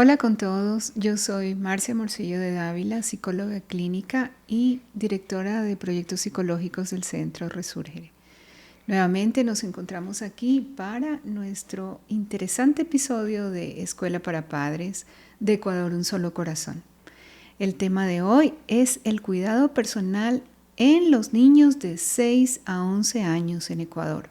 Hola con todos, yo soy Marcia Morcillo de Dávila, psicóloga clínica y directora de proyectos psicológicos del Centro Resurgere. Nuevamente nos encontramos aquí para nuestro interesante episodio de Escuela para Padres de Ecuador Un Solo Corazón. El tema de hoy es el cuidado personal en los niños de 6 a 11 años en Ecuador.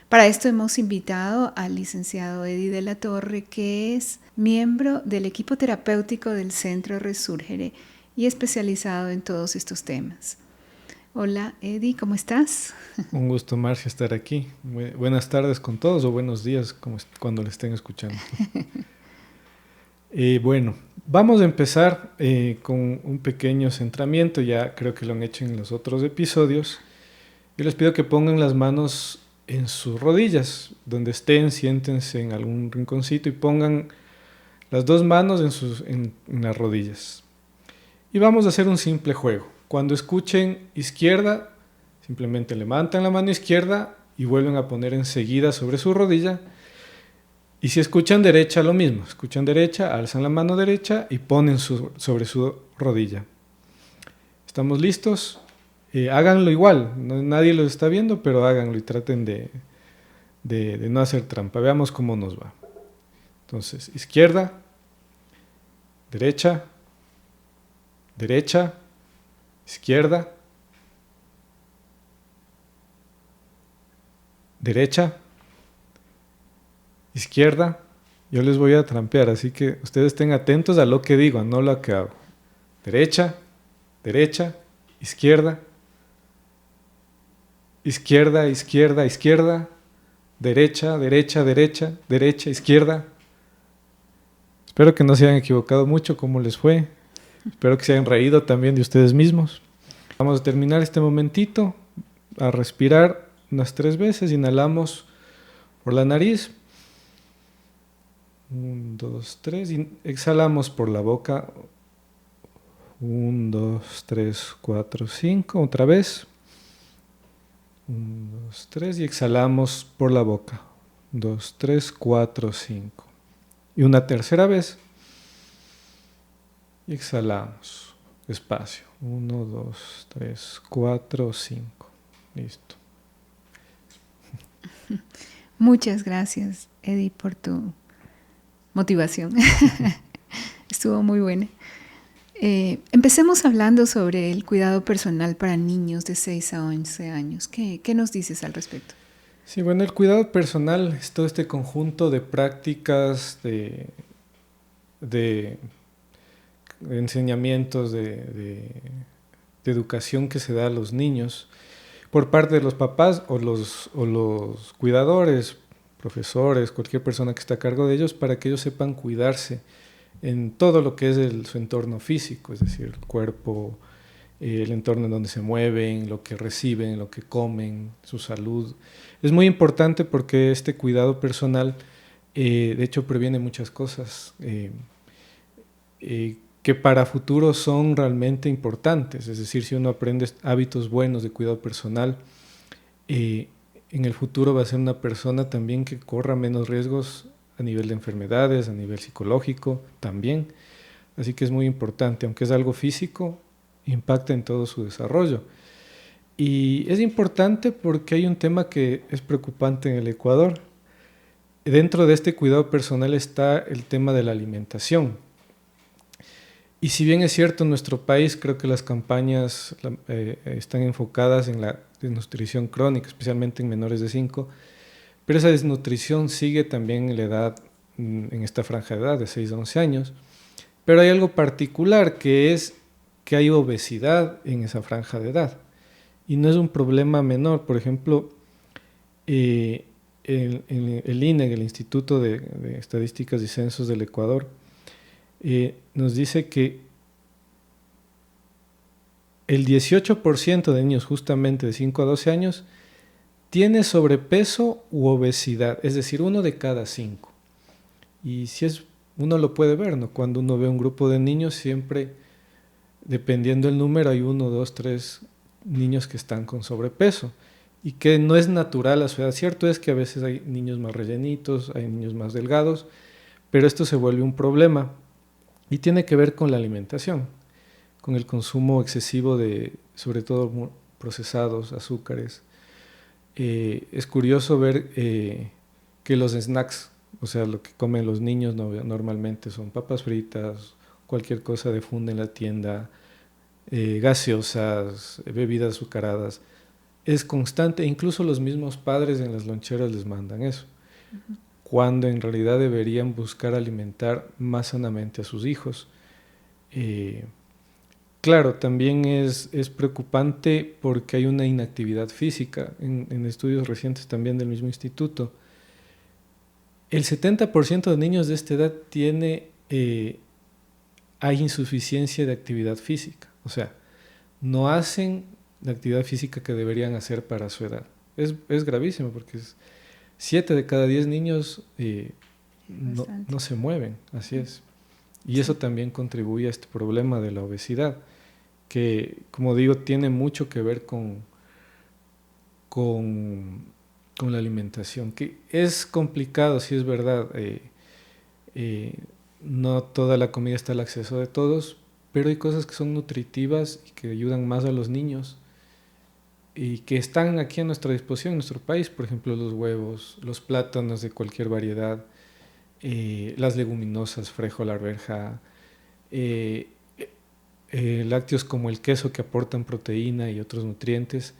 Para esto hemos invitado al licenciado Eddie de la Torre, que es miembro del equipo terapéutico del Centro Resurgere y especializado en todos estos temas. Hola Eddie, ¿cómo estás? Un gusto, Marcia, estar aquí. Buenas tardes con todos o buenos días cuando le estén escuchando. Bueno, vamos a empezar con un pequeño centramiento. Ya creo que lo han hecho en los otros episodios. Yo les pido que pongan las manos en sus rodillas, donde estén, siéntense en algún rinconcito y pongan las dos manos en las rodillas. Y vamos a hacer un simple juego. Cuando escuchen izquierda, simplemente levantan la mano izquierda y vuelven a poner enseguida sobre su rodilla. Y si escuchan derecha, lo mismo. Escuchan derecha, alzan la mano derecha y ponen sobre su rodilla. ¿Estamos listos? Háganlo igual. Nadie los está viendo, pero háganlo y traten de no hacer trampa. Veamos cómo nos va. Entonces, izquierda, derecha, derecha, izquierda, derecha, izquierda. Yo les voy a trampear, así que ustedes estén atentos a lo que digo, no lo que hago. Derecha, derecha, izquierda, izquierda, izquierda, izquierda, derecha, derecha, derecha, derecha, izquierda. Espero que no se hayan equivocado mucho. ¿Cómo les fue? Espero que se hayan reído también de ustedes mismos. Vamos a terminar este momentito a respirar unas 3 veces. Inhalamos por la nariz. 1, 2, 3. Y exhalamos por la boca. 1, 2, 3, 4, 5. Otra vez. 1, 2, 3. Y exhalamos por la boca. 2, 3, 4, 5. Y una tercera vez. Y exhalamos despacio. 1, 2, 3, 4, 5. Listo. Muchas gracias, Eddie, por tu motivación. Estuvo muy buena. Empecemos hablando sobre el cuidado personal para niños de 6 a 11 años. ¿Qué nos dices al respecto? Sí, bueno, el cuidado personal es todo este conjunto de prácticas, de enseñamientos, de educación que se da a los niños por parte de los papás o los cuidadores, profesores, cualquier persona que está a cargo de ellos, para que ellos sepan cuidarse en todo lo que es su entorno físico, es decir, el cuerpo, el entorno en donde se mueven, lo que reciben, lo que comen, su salud. Es muy importante porque este cuidado personal, de hecho, previene muchas cosas que para futuro son realmente importantes. Es decir, si uno aprende hábitos buenos de cuidado personal, en el futuro va a ser una persona también que corra menos riesgos a nivel de enfermedades, a nivel psicológico también. Así que es muy importante, aunque es algo físico, impacta en todo su desarrollo. Y es importante porque hay un tema que es preocupante en el Ecuador. Dentro de este cuidado personal está el tema de la alimentación. Y si bien es cierto, en nuestro país creo que las campañas están enfocadas en la desnutrición crónica, especialmente en menores de 5, pero esa desnutrición sigue también en la edad, en esta franja de edad de 6 a 11 años. Pero hay algo particular, que es que hay obesidad en esa franja de edad. Y no es un problema menor. Por ejemplo, el INEG, el Instituto de Estadísticas y Censos del Ecuador, nos dice que el 18% de niños justamente de 5 a 12 años tiene sobrepeso u obesidad, es decir, 1 de cada 5. Y si uno lo puede ver, ¿no? Cuando uno ve un grupo de niños, siempre, dependiendo del número, hay 1, 2, 3 niños que están con sobrepeso y que no es natural a su edad. Cierto es que a veces hay niños más rellenitos, hay niños más delgados, Pero esto se vuelve un problema y tiene que ver con la alimentación, con el consumo excesivo de, sobre todo, procesados, azúcares. Es curioso ver que los snacks, o sea, lo que comen los niños normalmente son papas fritas, cualquier cosa de funda en la tienda, gaseosas, bebidas azucaradas. Es constante, incluso los mismos padres en las loncheras les mandan eso, cuando en realidad deberían buscar alimentar más sanamente a sus hijos. Eh, claro, también es preocupante porque hay una inactividad física. En estudios recientes también del mismo instituto, el 70% de niños de esta edad hay insuficiencia de actividad física. O sea, no hacen la actividad física que deberían hacer para su edad. Es gravísimo porque 7 de cada 10 niños no se mueven, así es. Y eso también contribuye a este problema de la obesidad, que, como digo, tiene mucho que ver con la alimentación, que es complicado, sí es verdad. No toda la comida está al acceso de todos, pero hay cosas que son nutritivas y que ayudan más a los niños y que están aquí a nuestra disposición en nuestro país. Por ejemplo, los huevos, los plátanos de cualquier variedad, las leguminosas, frijol, arveja, eh, lácteos como el queso que aportan proteína y otros nutrientes.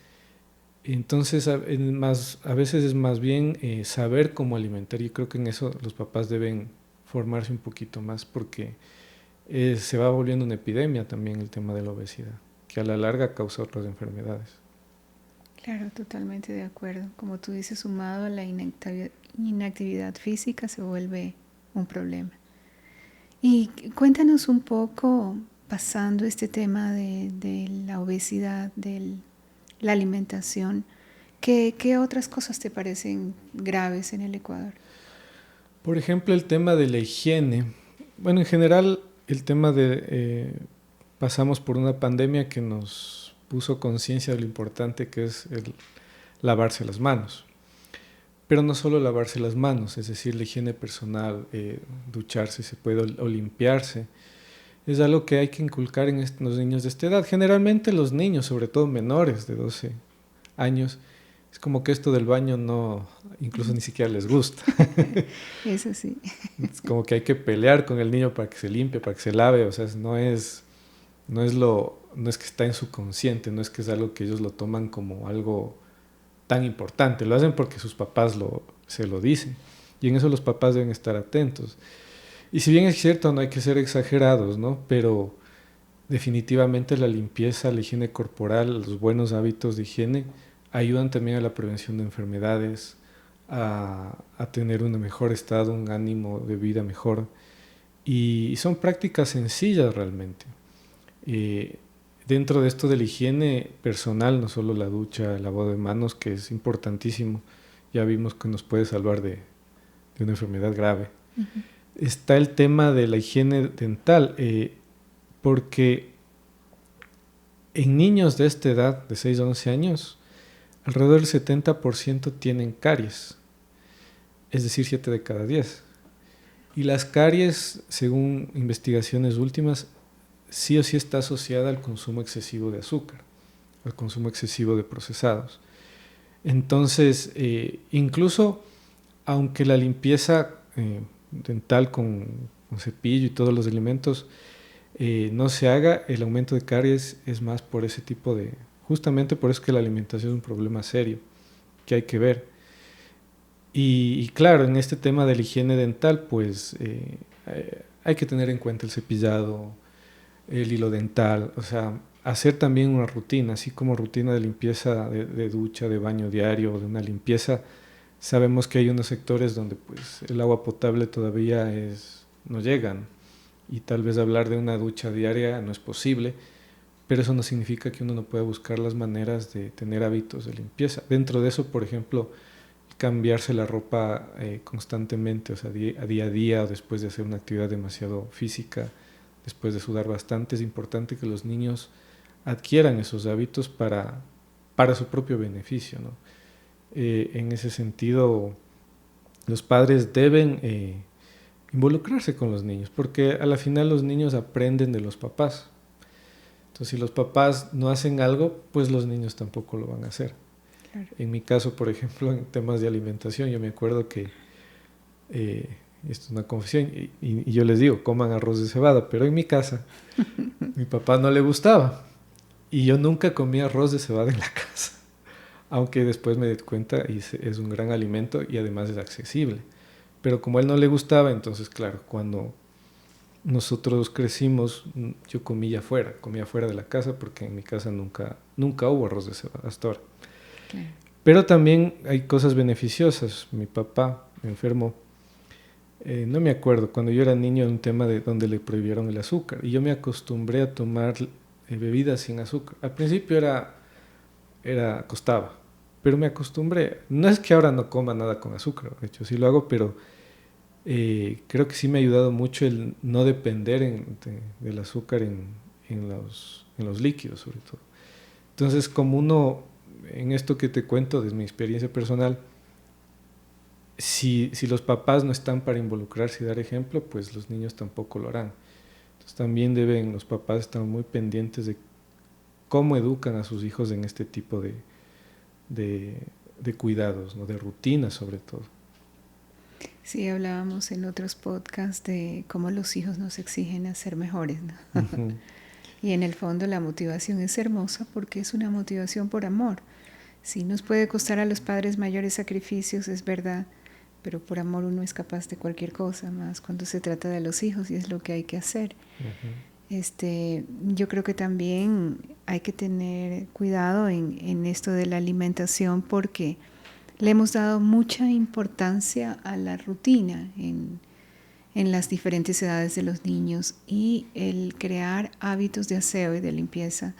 Entonces, a veces es más bien saber cómo alimentar. Yo creo que en eso los papás deben formarse un poquito más porque se va volviendo una epidemia también el tema de la obesidad, que a la larga causa otras enfermedades. Claro, totalmente de acuerdo. Como tú dices, sumado a la inactividad física se vuelve un problema. Y cuéntanos un poco, pasando este tema de la obesidad, de la alimentación, ¿qué otras cosas te parecen graves en el Ecuador? Por ejemplo, el tema de la higiene. Bueno, en general, el tema pasamos por una pandemia que nos puso conciencia de lo importante que es el lavarse las manos. Pero no solo lavarse las manos, es decir, la higiene personal, ducharse, se puede, o limpiarse. Es algo que hay que inculcar en los niños de esta edad. Generalmente los niños, sobre todo menores de 12 años, es como que esto del baño no, incluso ni siquiera les gusta. Eso sí. Es como que hay que pelear con el niño para que se limpie, para que se lave. O sea, no es que está en su consciente, no es que es algo que ellos lo toman como algo tan importante. Lo hacen porque sus papás se lo dicen. Y en eso los papás deben estar atentos. Y si bien es cierto, no hay que ser exagerados, ¿no? Pero definitivamente la limpieza, la higiene corporal, los buenos hábitos de higiene ayudan también a la prevención de enfermedades, a tener un mejor estado, un ánimo de vida mejor. Y son prácticas sencillas realmente. Dentro de esto de la higiene personal, no solo la ducha, el lavado de manos, que es importantísimo, ya vimos que nos puede salvar de una enfermedad grave. Uh-huh. Está el tema de la higiene dental, porque en niños de esta edad, de 6 a 11 años, alrededor del 70% tienen caries, es decir, 7 de cada 10. Y las caries, según investigaciones últimas, sí o sí está asociada al consumo excesivo de azúcar, al consumo excesivo de procesados. Entonces, incluso aunque la limpieza dental con cepillo y todos los elementos no se haga, el aumento de caries es más por ese tipo de... Justamente por eso que la alimentación es un problema serio que hay que ver. Y claro, en este tema de la higiene dental, pues hay que tener en cuenta el cepillado, el hilo dental, o sea, hacer también una rutina, así como rutina de limpieza de ducha, de baño diario, de una limpieza. Sabemos que hay unos sectores donde pues el agua potable todavía no llegan y tal vez hablar de una ducha diaria no es posible, pero eso no significa que uno no pueda buscar las maneras de tener hábitos de limpieza. Dentro de eso, por ejemplo, cambiarse la ropa constantemente, o sea, a día o después de hacer una actividad demasiado física, después de sudar bastante, es importante que los niños adquieran esos hábitos para su propio beneficio, ¿no? En ese sentido, los padres deben involucrarse con los niños, porque a la final los niños aprenden de los papás. Entonces, si los papás no hacen algo, pues los niños tampoco lo van a hacer. Claro. En mi caso, por ejemplo, en temas de alimentación, yo me acuerdo que, esto es una confesión, y yo les digo, coman arroz de cebada, pero en mi casa, mi papá no le gustaba, y yo nunca comía arroz de cebada en la casa, aunque después me di cuenta y es un gran alimento y además es accesible. Pero como a él no le gustaba, entonces, claro, cuando nosotros crecimos, yo comía fuera de la casa, porque en mi casa nunca hubo arroz de cebada hasta ahora. Claro. Pero también hay cosas beneficiosas. Mi papá me enfermó, no me acuerdo, cuando yo era niño, un tema de donde le prohibieron el azúcar, y yo me acostumbré a tomar bebidas sin azúcar. Al principio costaba, pero me acostumbré. No es que ahora no coma nada con azúcar, de hecho sí lo hago, pero creo que sí me ha ayudado mucho el no depender del azúcar en los líquidos, sobre todo. Entonces, como uno, en esto que te cuento desde mi experiencia personal, si los papás no están para involucrarse y dar ejemplo, pues los niños tampoco lo harán. Entonces, también deben los papás estar muy pendientes de cómo educan a sus hijos en este tipo de cuidados, ¿no? De rutinas sobre todo. Sí, hablábamos en otros podcasts de cómo los hijos nos exigen a ser mejores, ¿no? Uh-huh. Y en el fondo la motivación es hermosa porque es una motivación por amor. Sí, nos puede costar a los padres mayores sacrificios, es verdad, pero por amor uno es capaz de cualquier cosa, más cuando se trata de los hijos y es lo que hay que hacer. Yo creo que también hay que tener cuidado en esto de la alimentación porque le hemos dado mucha importancia a la rutina en las diferentes edades de los niños, y el crear hábitos de aseo y de limpieza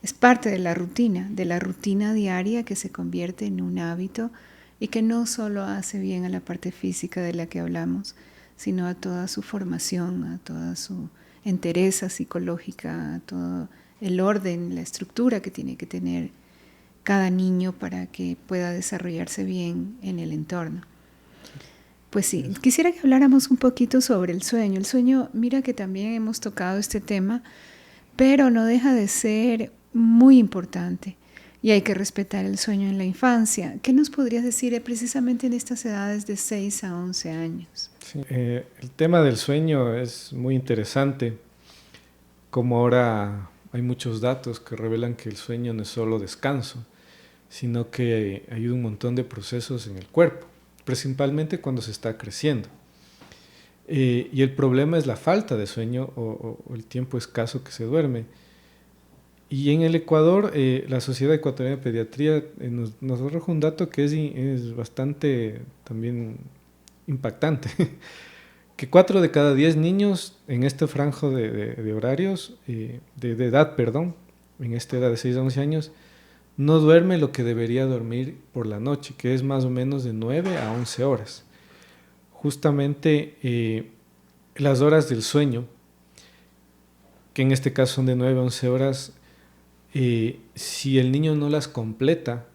es parte de la rutina diaria que se convierte en un hábito y que no solo hace bien a la parte física de la que hablamos, sino a toda su formación, a toda su entereza psicológica, a todo el orden, la estructura que tiene que tener cada niño para que pueda desarrollarse bien en el entorno. Pues sí, quisiera que habláramos un poquito sobre el sueño. El sueño, mira que también hemos tocado este tema, pero no deja de ser muy importante y hay que respetar el sueño en la infancia. ¿Qué nos podrías decir precisamente en estas edades de 6 a 11 años? Sí, el tema del sueño es muy interesante, como ahora hay muchos datos que revelan que el sueño no es solo descanso, sino que ayuda un montón de procesos en el cuerpo, principalmente cuando se está creciendo. Y el problema es la falta de sueño o el tiempo escaso que se duerme. Y en el Ecuador, la Sociedad Ecuatoriana de Pediatría nos arroja un dato que es bastante también impactante, que 4 de cada 10 niños en este franjo de horarios, de edad, perdón, en esta edad de 6 a 11 años, no duerme lo que debería dormir por la noche, que es más o menos de 9 a 11 horas. Justamente las horas del sueño, que en este caso son de 9 a 11 horas, si el niño no las completa,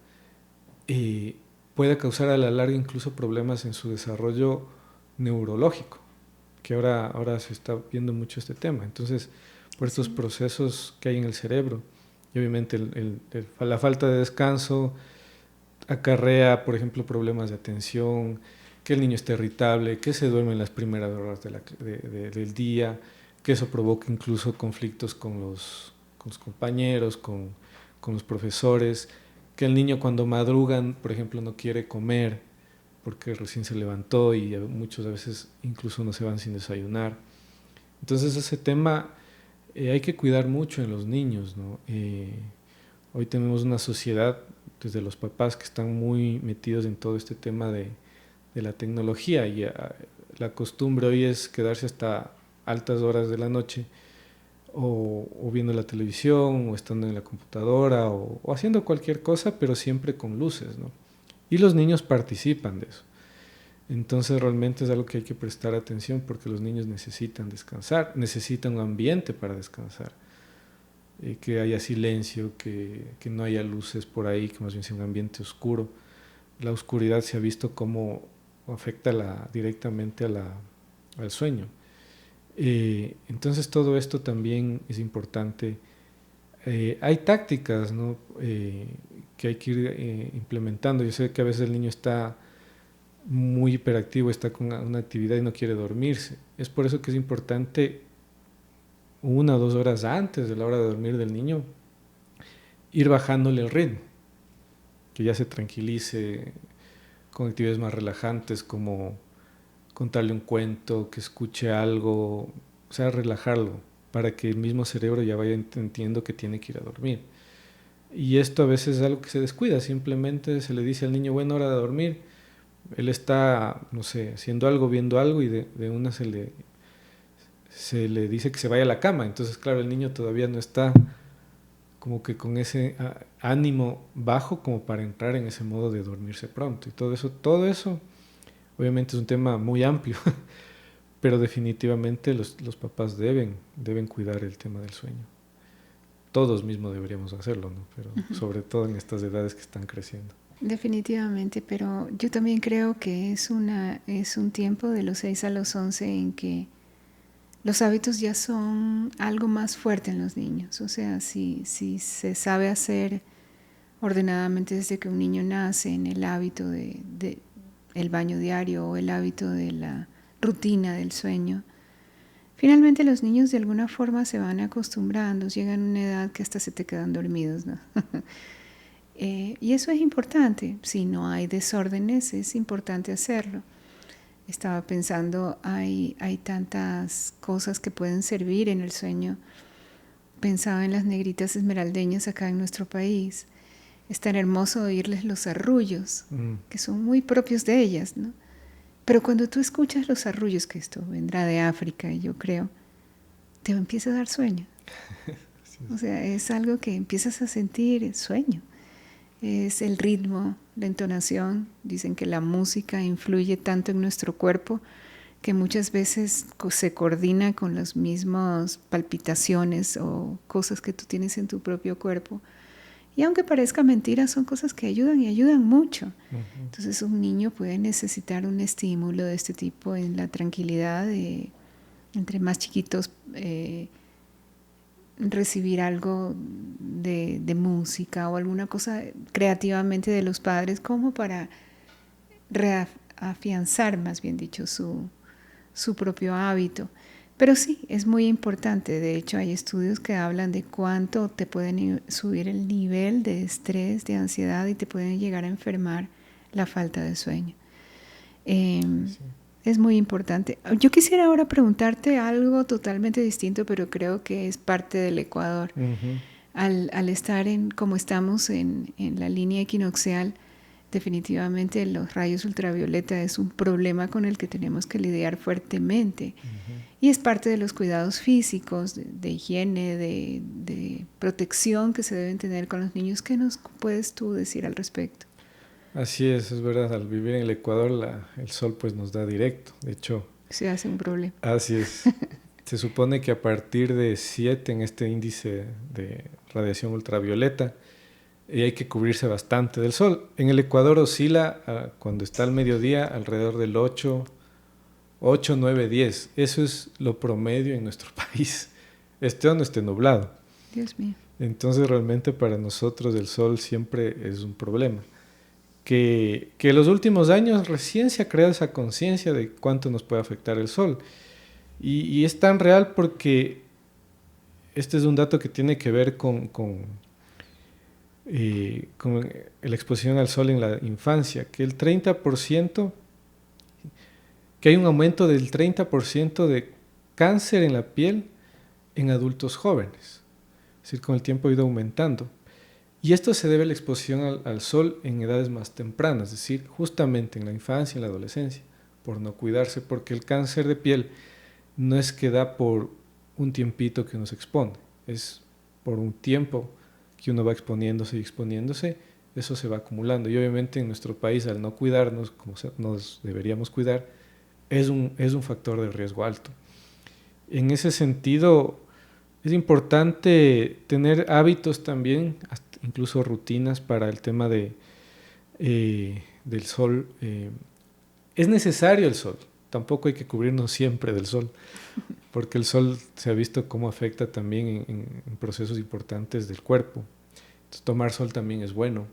puede causar a la larga incluso problemas en su desarrollo neurológico, que ahora se está viendo mucho este tema. Entonces, por estos procesos que hay en el cerebro, y obviamente la falta de descanso acarrea, por ejemplo, problemas de atención, que el niño esté irritable, que se duerme en las primeras horas del día, que eso provoca incluso conflictos con los compañeros, con los profesores, que el niño cuando madrugan, por ejemplo, no quiere comer porque recién se levantó y muchas veces incluso no se van sin desayunar. Entonces ese tema hay que cuidar mucho en los niños, ¿no? Hoy tenemos una sociedad, desde los papás, que están muy metidos en todo este tema de la tecnología, y la costumbre hoy es quedarse hasta altas horas de la noche o viendo la televisión o estando en la computadora o haciendo cualquier cosa, pero siempre con luces, ¿no? Y los niños participan de eso. Entonces realmente es algo que hay que prestar atención, porque los niños necesitan descansar, necesitan un ambiente para descansar, que haya silencio, que no haya luces por ahí, que más bien sea un ambiente oscuro. La oscuridad se ha visto cómo afecta directamente a al sueño. Entonces todo esto también es importante. Hay tácticas, ¿no? Que hay que ir implementando. Yo sé que a veces el niño está muy hiperactivo, está con una actividad y no quiere dormirse. Es por eso que es importante 1 o 2 horas antes de la hora de dormir del niño ir bajándole el ritmo, que ya se tranquilice con actividades más relajantes como contarle un cuento, que escuche algo, o sea, relajarlo para que el mismo cerebro ya vaya entendiendo que tiene que ir a dormir. Y esto a veces es algo que se descuida, simplemente se le dice al niño, bueno, hora de dormir, él está, no sé, haciendo algo, viendo algo y de una se le dice que se vaya a la cama. Entonces, claro, el niño todavía no está como que con ese ánimo bajo como para entrar en ese modo de dormirse pronto. Y todo eso obviamente es un tema muy amplio, pero definitivamente los papás deben cuidar el tema del sueño. Todos mismos deberíamos hacerlo, ¿no? Pero sobre todo en estas edades que están creciendo. Definitivamente, pero yo también creo que es un tiempo de los 6 a los 11 en que los hábitos ya son algo más fuerte en los niños. O sea, si se sabe hacer ordenadamente desde que un niño nace en el hábito de el baño diario o el hábito de la rutina del sueño, finalmente los niños de alguna forma se van acostumbrando, llegan a una edad que hasta se te quedan dormidos, ¿no? Y eso es importante. Si no hay desórdenes, es importante hacerlo. Estaba pensando, hay tantas cosas que pueden servir en el sueño. Pensaba en las negritas esmeraldeñas acá en nuestro país. Es tan hermoso oírles los arrullos, que son muy propios de ellas, ¿no? Pero cuando tú escuchas los arrullos, que esto vendrá de África, yo creo, te empieza a dar sueño. Sí. O sea, es algo que empiezas a sentir sueño. Es el ritmo, la entonación. Dicen que la música influye tanto en nuestro cuerpo que muchas veces se coordina con las mismas palpitaciones o cosas que tú tienes en tu propio cuerpo. Y aunque parezca mentira, son cosas que ayudan y ayudan mucho. Uh-huh. Entonces un niño puede necesitar un estímulo de este tipo en la tranquilidad de, entre más chiquitos, recibir algo de música o alguna cosa creativamente de los padres como para reafianzar, más bien dicho, su propio hábito. Pero sí, es muy importante. De hecho, hay estudios que hablan de cuánto te pueden subir el nivel de estrés, de ansiedad y te pueden llegar a enfermar la falta de sueño. Sí. Es muy importante. Yo quisiera ahora preguntarte algo totalmente distinto, pero creo que es parte del Ecuador. Uh-huh. Al estar como estamos en la línea equinoccial, definitivamente los rayos ultravioleta es un problema con el que tenemos que lidiar fuertemente. Uh-huh. Y es parte de los cuidados físicos, de higiene, de protección que se deben tener con los niños. ¿Qué nos puedes tú decir al respecto? Así es verdad. Al vivir en el Ecuador, el sol pues nos da directo. De hecho, se hace un problema. Así es. Se supone que a partir de 7 en este índice de radiación ultravioleta, hay que cubrirse bastante del sol. En el Ecuador oscila cuando está al mediodía alrededor del 8, 9, 10. Eso es lo promedio en nuestro país. Esté o no esté nublado. Dios mío. Entonces realmente para nosotros el sol siempre es un problema. Que en los últimos años recién se ha creado esa conciencia de cuánto nos puede afectar el sol. Y es tan real porque este es un dato que tiene que ver con la exposición al sol en la infancia, que el 30%, que hay un aumento del 30% de cáncer en la piel en adultos jóvenes. Es decir, con el tiempo ha ido aumentando. Y esto se debe a la exposición al sol en edades más tempranas, es decir, justamente en la infancia y en la adolescencia, por no cuidarse, porque el cáncer de piel no es que da por un tiempito que uno se expone, es por un tiempo que uno va exponiéndose y exponiéndose, eso se va acumulando. Y obviamente en nuestro país, al no cuidarnos como nos deberíamos cuidar, es un factor de riesgo alto. En ese sentido, es importante tener hábitos también, incluso rutinas para el tema del sol. Es necesario el sol. tampoco hay que cubrirnos siempre del sol, porque el sol se ha visto cómo afecta también en procesos importantes del cuerpo. Entonces, tomar sol también es bueno.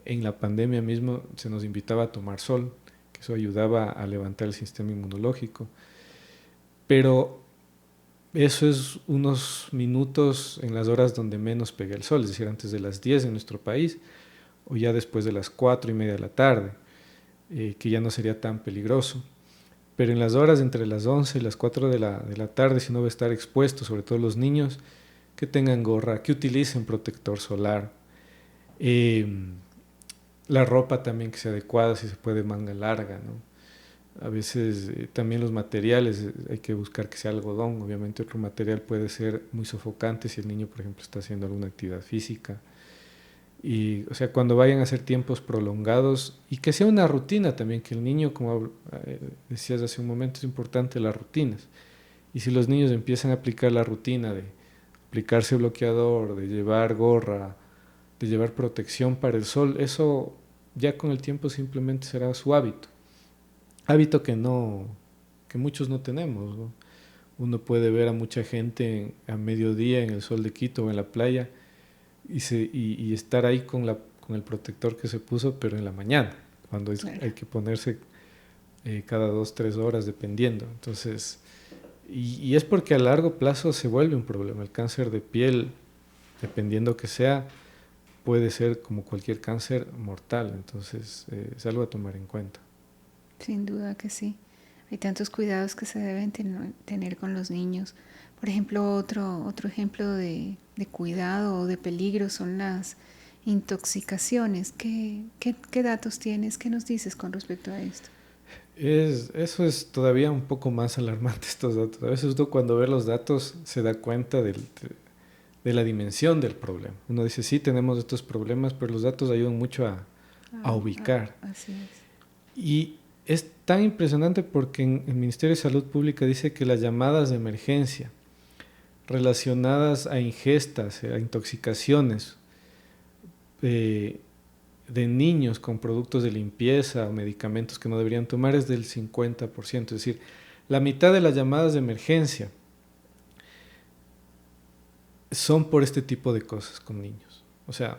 En la pandemia mismo se nos invitaba a tomar sol, que eso ayudaba a levantar el sistema inmunológico. Pero eso es unos minutos en las horas donde menos pega el sol, es decir, antes de las 10 en nuestro país o ya después de las 4:30 de la tarde, que ya no sería tan peligroso. Pero en las horas entre las 11 y las 4 de la tarde, si no va a estar expuesto, sobre todo los niños, que tengan gorra, que utilicen protector solar. La ropa también que sea adecuada, si se puede manga larga, ¿no? A veces también los materiales, hay que buscar que sea algodón. Obviamente otro material puede ser muy sofocante si el niño, por ejemplo, está haciendo alguna actividad física. Y, o sea, cuando vayan a ser tiempos prolongados y que sea una rutina también, que el niño, como decías hace un momento, es importante las rutinas. Y si los niños empiezan a aplicar la rutina de aplicarse bloqueador, de llevar gorra, de llevar protección para el sol, eso ya con el tiempo simplemente será su hábito. Hábito que muchos no tenemos, ¿no? Uno puede ver a mucha gente a mediodía en el sol de Quito o en la playa y estar ahí con el protector que se puso, pero en la mañana, cuando Claro. hay que ponerse cada 2, 3 horas, dependiendo. Entonces, y es porque a largo plazo se vuelve un problema. El cáncer de piel, dependiendo que sea, puede ser como cualquier cáncer mortal. Entonces, es algo a tomar en cuenta. Sin duda que sí. Hay tantos cuidados que se deben tener con los niños. Por ejemplo, otro ejemplo de cuidado o de peligro son las intoxicaciones. ¿Qué datos tienes? ¿Qué nos dices con respecto a esto? Eso es todavía un poco más alarmante, estos datos. A veces uno cuando ve los datos se da cuenta de la dimensión del problema. Uno dice, sí, tenemos estos problemas, pero los datos ayudan mucho a ubicar. Así es. Y es tan impresionante porque en el Ministerio de Salud Pública dice que las llamadas de emergencia relacionadas a ingestas, a intoxicaciones de niños con productos de limpieza o medicamentos que no deberían tomar es del 50%. Es decir, la mitad de las llamadas de emergencia son por este tipo de cosas con niños. O sea,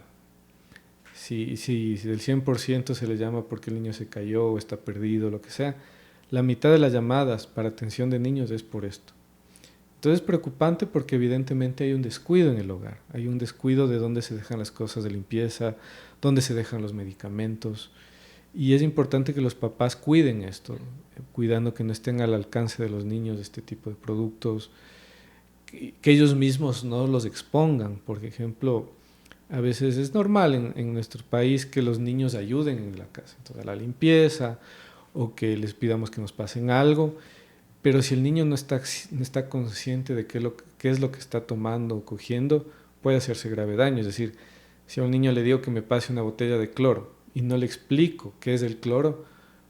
si del 100% se le llama porque el niño se cayó o está perdido, lo que sea, la mitad de las llamadas para atención de niños es por esto. Entonces es preocupante porque evidentemente hay un descuido en el hogar, hay un descuido de dónde se dejan las cosas de limpieza, dónde se dejan los medicamentos, y es importante que los papás cuiden esto, cuidando que no estén al alcance de los niños este tipo de productos, que ellos mismos no los expongan. Por ejemplo, a veces es normal en nuestro país que los niños ayuden en la casa, entonces a la limpieza, o que les pidamos que nos pasen algo, pero si el niño no está consciente de qué es lo que está tomando o cogiendo, puede hacerse grave daño. Es decir, si a un niño le digo que me pase una botella de cloro y no le explico qué es el cloro,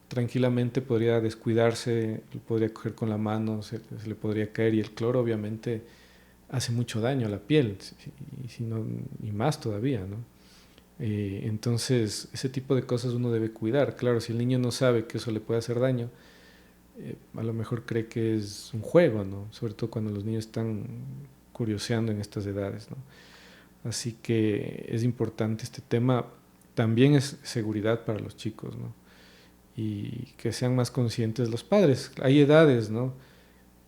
tranquilamente podría descuidarse, lo podría coger con la mano, se le podría caer, y el cloro obviamente hace mucho daño a la piel, y más todavía, ¿no? Entonces, ese tipo de cosas uno debe cuidar. Claro, si el niño no sabe que eso le puede hacer daño, a lo mejor cree que es un juego, ¿no? Sobre todo cuando los niños están curioseando en estas edades, ¿no? Así que es importante este tema. También es seguridad para los chicos, ¿no? Y que sean más conscientes los padres. Hay edades, ¿no?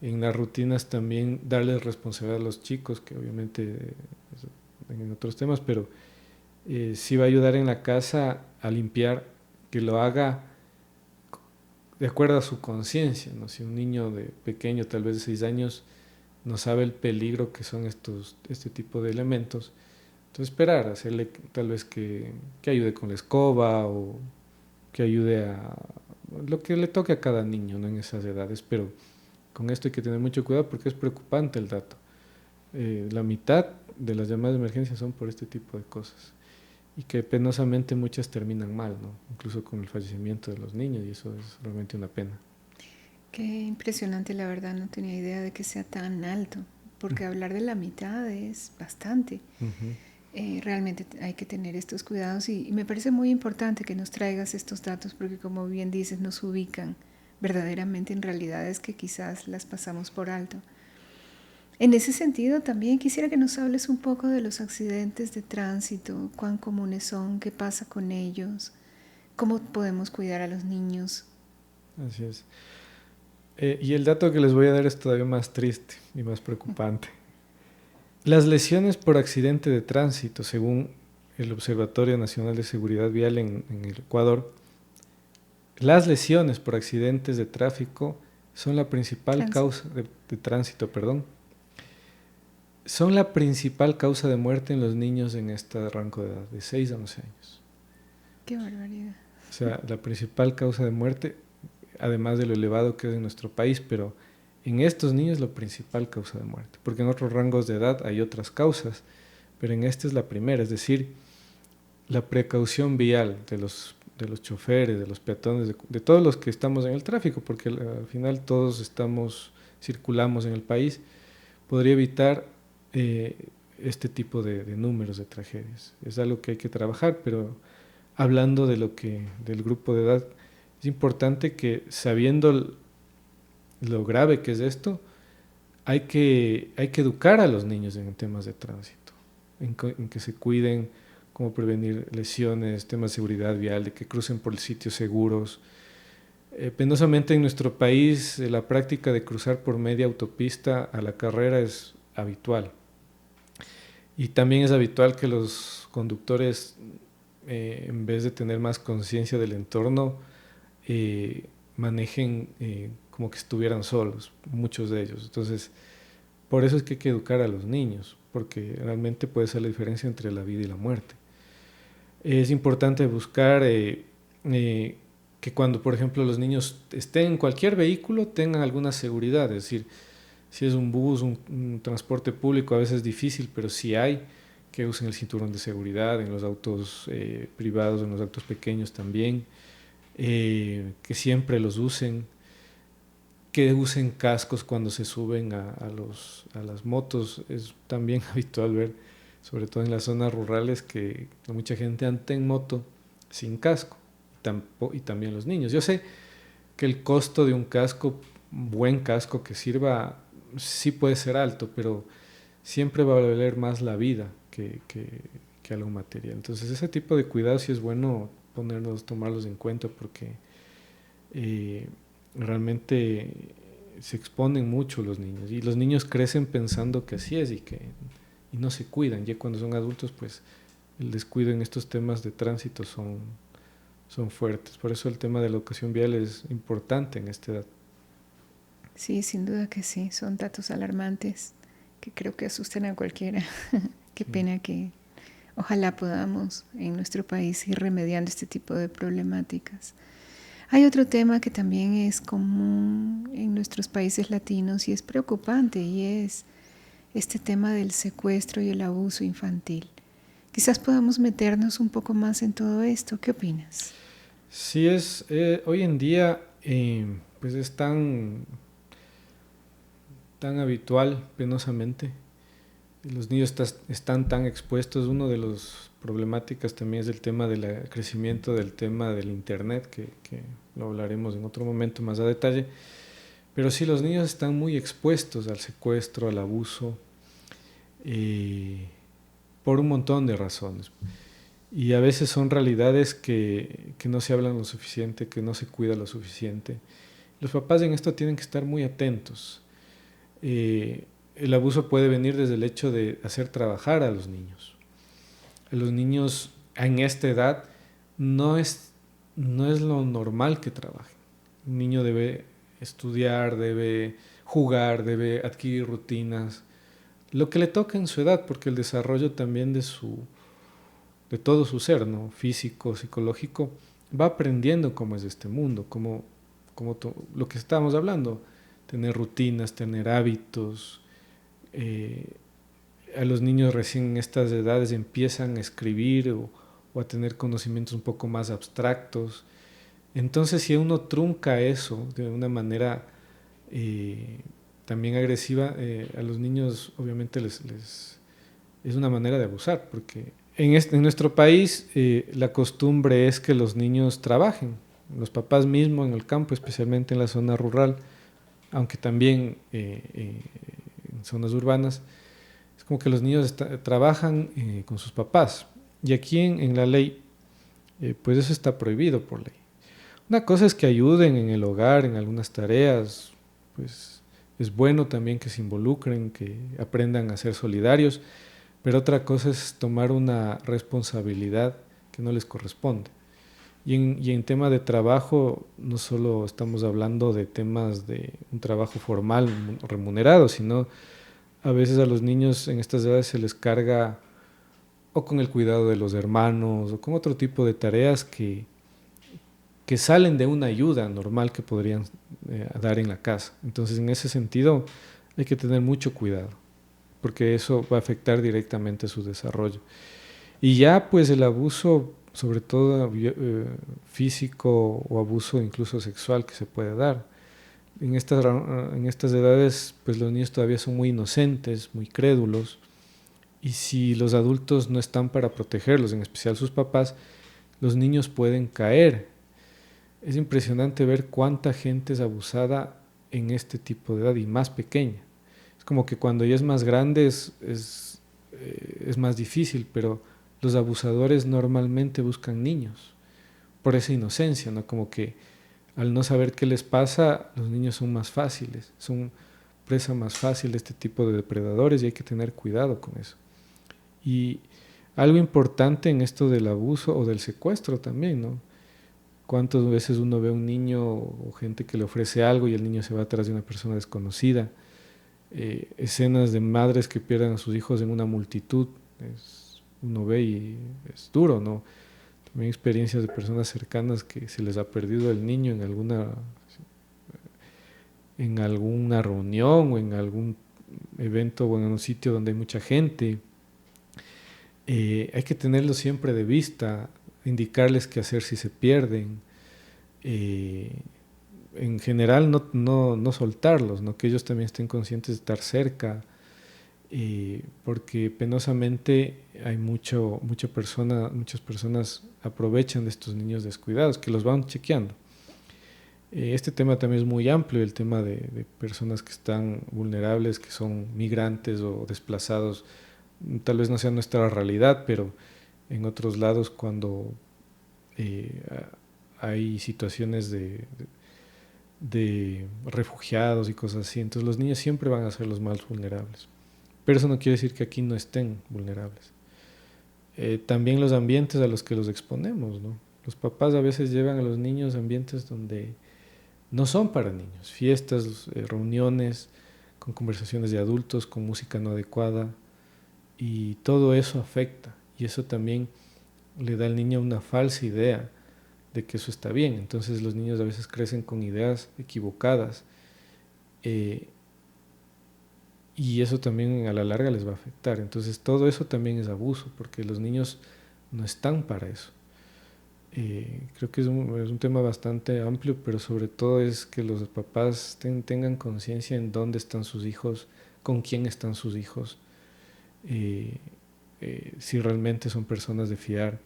En las rutinas también darles responsabilidad a los chicos, que obviamente en otros temas, pero sí va a ayudar en la casa a limpiar, que lo haga de acuerdo a su conciencia, ¿no? Si un niño de pequeño, tal vez de 6 años, no sabe el peligro que son este tipo de elementos, entonces esperar, hacerle tal vez que ayude con la escoba o que ayude a lo que le toque a cada niño, ¿no? En esas edades, pero con esto hay que tener mucho cuidado porque es preocupante el dato. La mitad de las llamadas de emergencia son por este tipo de cosas, y que penosamente muchas terminan mal, ¿no? Incluso con el fallecimiento de los niños, y eso es realmente una pena. Qué impresionante, la verdad, no tenía idea de que sea tan alto, porque hablar de la mitad es bastante. Realmente hay que tener estos cuidados y me parece muy importante que nos traigas estos datos porque, como bien dices, nos ubican verdaderamente en realidades que quizás las pasamos por alto. En ese sentido, también quisiera que nos hables un poco de los accidentes de tránsito, cuán comunes son, qué pasa con ellos, cómo podemos cuidar a los niños. Así es. Y el dato que les voy a dar es todavía más triste y más preocupante. Las lesiones por accidente de tránsito, según el Observatorio Nacional de Seguridad Vial en el Ecuador, las lesiones por accidentes de tráfico son la principal causa de tránsito, son la principal causa de muerte en los niños en este rango de edad, de 6 a 11 años. ¡Qué barbaridad! O sea, la principal causa de muerte, además de lo elevado que es en nuestro país, pero en estos niños la principal causa de muerte, porque en otros rangos de edad hay otras causas, pero en esta es la primera, es decir, la precaución vial de los choferes, de los peatones, de todos los que estamos en el tráfico, porque al final todos circulamos en el país, podría evitar este tipo de números de tragedias. Es algo que hay que trabajar, pero hablando del grupo de edad, es importante que, sabiendo lo grave que es esto, hay que educar a los niños en temas de tránsito, en que se cuiden, cómo prevenir lesiones, temas de seguridad vial, de que crucen por sitios seguros. Penosamente en nuestro país la práctica de cruzar por media autopista a la carrera es habitual. Y también es habitual que los conductores, en vez de tener más conciencia del entorno, manejen como que estuvieran solos, muchos de ellos. Entonces, por eso es que hay que educar a los niños, porque realmente puede ser la diferencia entre la vida y la muerte. Es importante buscar que cuando, por ejemplo, los niños estén en cualquier vehículo tengan alguna seguridad, es decir, si es un bus, un transporte público, a veces es difícil, pero sí hay, que usen el cinturón de seguridad en los autos privados, en los autos pequeños también, que siempre los usen, que usen cascos cuando se suben a las motos. Es también habitual ver, sobre todo en las zonas rurales, que mucha gente anda en moto sin casco, y también los niños. Yo sé que el costo de un casco, buen casco que sirva, sí puede ser alto, pero siempre va a valer más la vida que algo material. Entonces ese tipo de cuidados sí es bueno tomarlos en cuenta, porque realmente se exponen mucho los niños, y los niños crecen pensando que así es y no se cuidan. Ya cuando son adultos, pues el descuido en estos temas de tránsito son fuertes. Por eso el tema de la educación vial es importante en esta edad. Sí, sin duda que sí, son datos alarmantes que creo que asustan a cualquiera. Qué pena que ojalá podamos en nuestro país ir remediando este tipo de problemáticas. Hay otro tema que también es común en nuestros países latinos y es preocupante, y es este tema del secuestro y el abuso infantil. Quizás podamos meternos un poco más en todo esto. ¿Qué opinas? Sí, hoy en día pues es tan habitual, penosamente. Los niños están tan expuestos. Una de las problemáticas también es el tema del crecimiento del tema del internet, que lo hablaremos en otro momento más a detalle. Pero sí, los niños están muy expuestos al secuestro, al abuso, por un montón de razones. Y a veces son realidades que no se hablan lo suficiente, que no se cuida lo suficiente. Los papás en esto tienen que estar muy atentos. El abuso puede venir desde el hecho de hacer trabajar a los niños. A los niños en esta edad no es lo normal que trabajen. Un niño debe estudiar, debe jugar, debe adquirir rutinas, lo que le toca en su edad, porque el desarrollo también de todo su ser, ¿no? Físico, psicológico, va aprendiendo cómo es este mundo, lo que estábamos hablando, tener rutinas, tener hábitos. A los niños recién en estas edades empiezan a escribir o a tener conocimientos un poco más abstractos. Entonces, si uno trunca eso de una manera también agresiva, a los niños obviamente es una manera de abusar, porque en nuestro país la costumbre es que los niños trabajen, Los papás mismos en el campo, especialmente en la zona rural, aunque también en zonas urbanas, es como que los niños trabajan con sus papás. Y aquí en la ley, pues eso está prohibido por ley. Una cosa es que ayuden en el hogar, en algunas tareas, pues es bueno también que se involucren, que aprendan a ser solidarios, pero otra cosa es tomar una responsabilidad que no les corresponde. Y en tema de trabajo, no solo estamos hablando de temas de un trabajo formal remunerado, sino a veces a los niños en estas edades se les carga o con el cuidado de los hermanos o con otro tipo de tareas que salen de una ayuda normal que podrían dar en la casa. Entonces, en ese sentido, hay que tener mucho cuidado, porque eso va a afectar directamente su desarrollo. Y ya, pues, el abuso, sobre todo físico o abuso incluso sexual que se puede dar. En estas edades, pues los niños todavía son muy inocentes, muy crédulos, y si los adultos no están para protegerlos, en especial sus papás, los niños pueden caer. Es impresionante ver cuánta gente es abusada en este tipo de edad y más pequeña. Es como que cuando ya es más grande es más difícil, pero los abusadores normalmente buscan niños por esa inocencia, ¿no? Como que al no saber qué les pasa, los niños son más fáciles, son presa más fácil de este tipo de depredadores y hay que tener cuidado con eso. Y algo importante en esto del abuso o del secuestro también, ¿no? ¿Cuántas veces uno ve a un niño o gente que le ofrece algo y el niño se va atrás de una persona desconocida? Escenas de madres que pierden a sus hijos en una multitud, uno ve y es duro, ¿no? También experiencias de personas cercanas que se les ha perdido el niño en alguna reunión o en algún evento o en un sitio donde hay mucha gente. Hay que tenerlos siempre de vista, indicarles qué hacer si se pierden. En general no soltarlos, ¿no? Que ellos también estén conscientes de estar cerca, porque penosamente hay muchas personas aprovechan de estos niños descuidados, que los van chequeando. Este tema también es muy amplio, el tema de personas que están vulnerables, que son migrantes o desplazados. Tal vez no sea nuestra realidad, pero en otros lados cuando eh, hay situaciones de refugiados y cosas así, entonces los niños siempre van a ser los más vulnerables. Pero eso no quiere decir que aquí no estén vulnerables. También los ambientes a los que los exponemos, ¿no? Los papás a veces llevan a los niños a ambientes donde no son para niños, fiestas, reuniones, con conversaciones de adultos, con música no adecuada, y todo eso afecta, y eso también le da al niño una falsa idea de que eso está bien. Entonces los niños a veces crecen con ideas equivocadas, eh, y eso también a la larga les va a afectar. Entonces todo eso también es abuso, porque los niños no están para eso. Creo que es un tema bastante amplio, pero sobre todo es que los papás tengan conciencia en dónde están sus hijos, con quién están sus hijos, eh, si realmente son personas de fiar,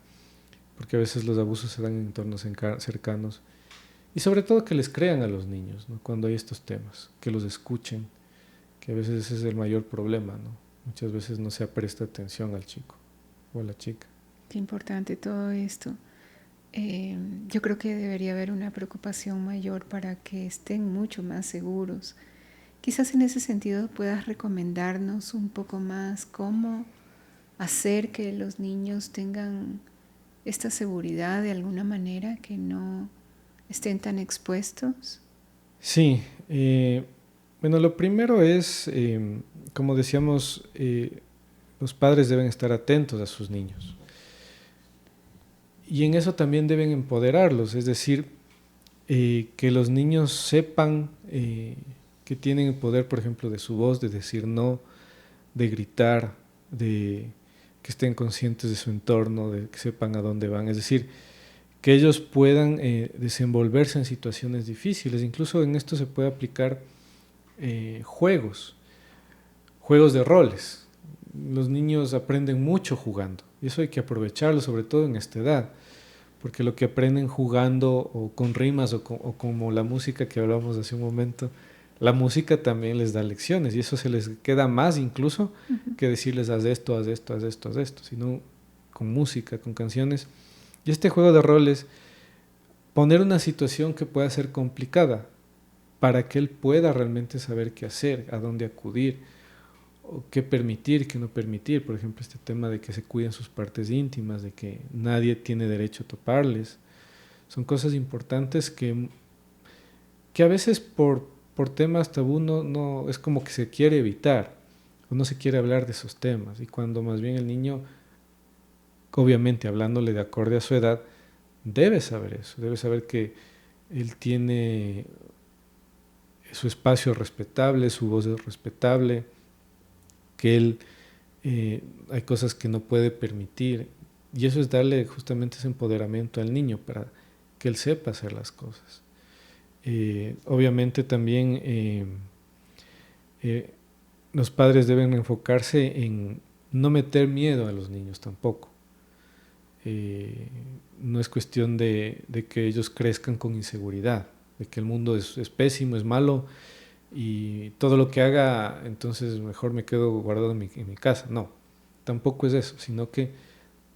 porque a veces los abusos se dan en entornos cercanos. Y sobre todo que les crean a los niños, ¿no? Cuando hay estos temas, que los escuchen, que a veces ese es el mayor problema, ¿no? Muchas veces no se presta atención al chico o a la chica. Qué importante todo esto. Yo creo que debería haber una preocupación mayor para que estén mucho más seguros. Quizás en ese sentido puedas recomendarnos un poco más cómo hacer que los niños tengan esta seguridad de alguna manera, que no estén tan expuestos. Sí, bueno, lo primero es, como decíamos, los padres deben estar atentos a sus niños. Y en eso también deben empoderarlos, es decir, que los niños sepan que tienen el poder, por ejemplo, de su voz, de decir no, de gritar, de que estén conscientes de su entorno, de que sepan a dónde van. Es decir, que ellos puedan desenvolverse en situaciones difíciles. Incluso en esto se puede aplicar juegos de roles. Los niños aprenden mucho jugando y eso hay que aprovecharlo, sobre todo en esta edad, porque lo que aprenden jugando o con rimas o como la música que hablábamos hace un momento, la música también les da lecciones y eso se les queda más incluso que decirles haz esto, haz esto, haz esto, haz esto, sino con música, con canciones. Y este juego de roles, poner una situación que pueda ser complicada para que él pueda realmente saber qué hacer, a dónde acudir, o qué permitir, qué no permitir. Por ejemplo, este tema de que se cuiden sus partes íntimas, de que nadie tiene derecho a toparles. Son cosas importantes que a veces por temas tabú no, es como que se quiere evitar o no se quiere hablar de esos temas. Y cuando más bien el niño, obviamente hablándole de acorde a su edad, debe saber eso, debe saber que él tiene su espacio respetable, su voz es respetable, que él hay cosas que no puede permitir. Y eso es darle justamente ese empoderamiento al niño para que él sepa hacer las cosas. Obviamente también los padres deben enfocarse en no meter miedo a los niños tampoco. No es cuestión de que ellos crezcan con inseguridad, de que el mundo es pésimo, es malo y todo lo que haga, entonces mejor me quedo guardado en mi casa. No, tampoco es eso, sino que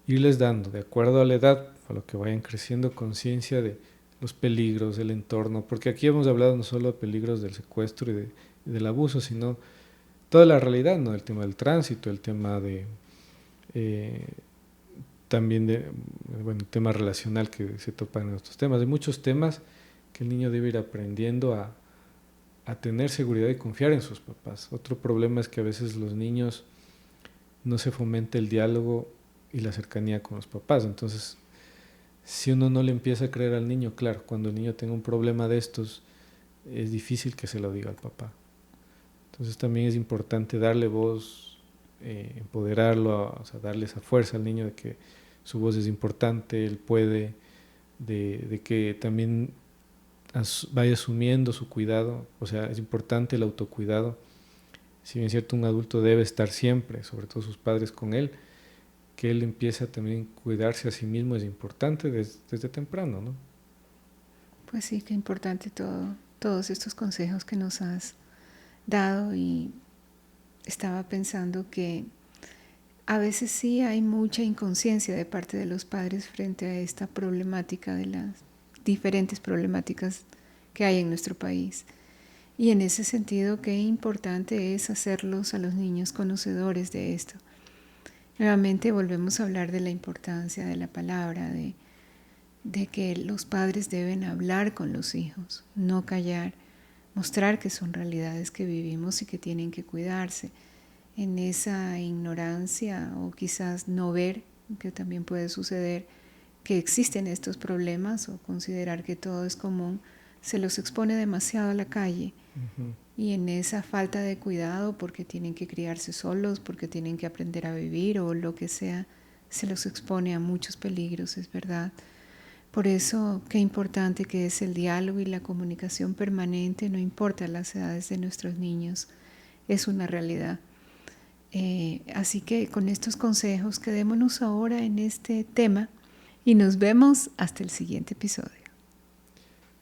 irles dando, de acuerdo a la edad, a lo que vayan creciendo, conciencia de los peligros del entorno, porque aquí hemos hablado no solo de peligros del secuestro y del abuso, sino toda la realidad, ¿no? El tema del tránsito, el tema de también el tema relacional que se topan en estos temas, de muchos temas que el niño debe ir aprendiendo a tener seguridad y confiar en sus papás. Otro problema es que a veces los niños no se fomenta el diálogo y la cercanía con los papás. Entonces, si uno no le empieza a creer al niño, claro, cuando el niño tenga un problema de estos, es difícil que se lo diga al papá. Entonces también es importante darle voz, empoderarlo, o sea, darle esa fuerza al niño de que su voz es importante, él puede, de que también vaya asumiendo su cuidado, o sea, es importante el autocuidado. Si bien es cierto, un adulto debe estar siempre, sobre todo sus padres con él, que él empiece a también cuidarse a sí mismo es importante desde temprano, ¿no? Pues sí, qué importante todos estos consejos que nos has dado, y estaba pensando que a veces sí hay mucha inconsciencia de parte de los padres frente a esta problemática, de las diferentes problemáticas que hay en nuestro país. Y en ese sentido, qué importante es hacerlos a los niños conocedores de esto. Nuevamente volvemos a hablar de la importancia de la palabra, de que los padres deben hablar con los hijos, no callar, mostrar que son realidades que vivimos y que tienen que cuidarse. En esa ignorancia o quizás no ver, que también puede suceder, que existen estos problemas, o considerar que todo es común, se los expone demasiado a la calle. Y en esa falta de cuidado, porque tienen que criarse solos, porque tienen que aprender a vivir o lo que sea, se los expone a muchos peligros, es verdad. Por eso, qué importante que es el diálogo y la comunicación permanente, no importa las edades de nuestros niños, es una realidad. Así que con estos consejos, quedémonos ahora en este tema y nos vemos hasta el siguiente episodio.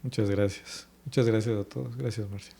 Muchas gracias. Muchas gracias a todos. Gracias, Marcia.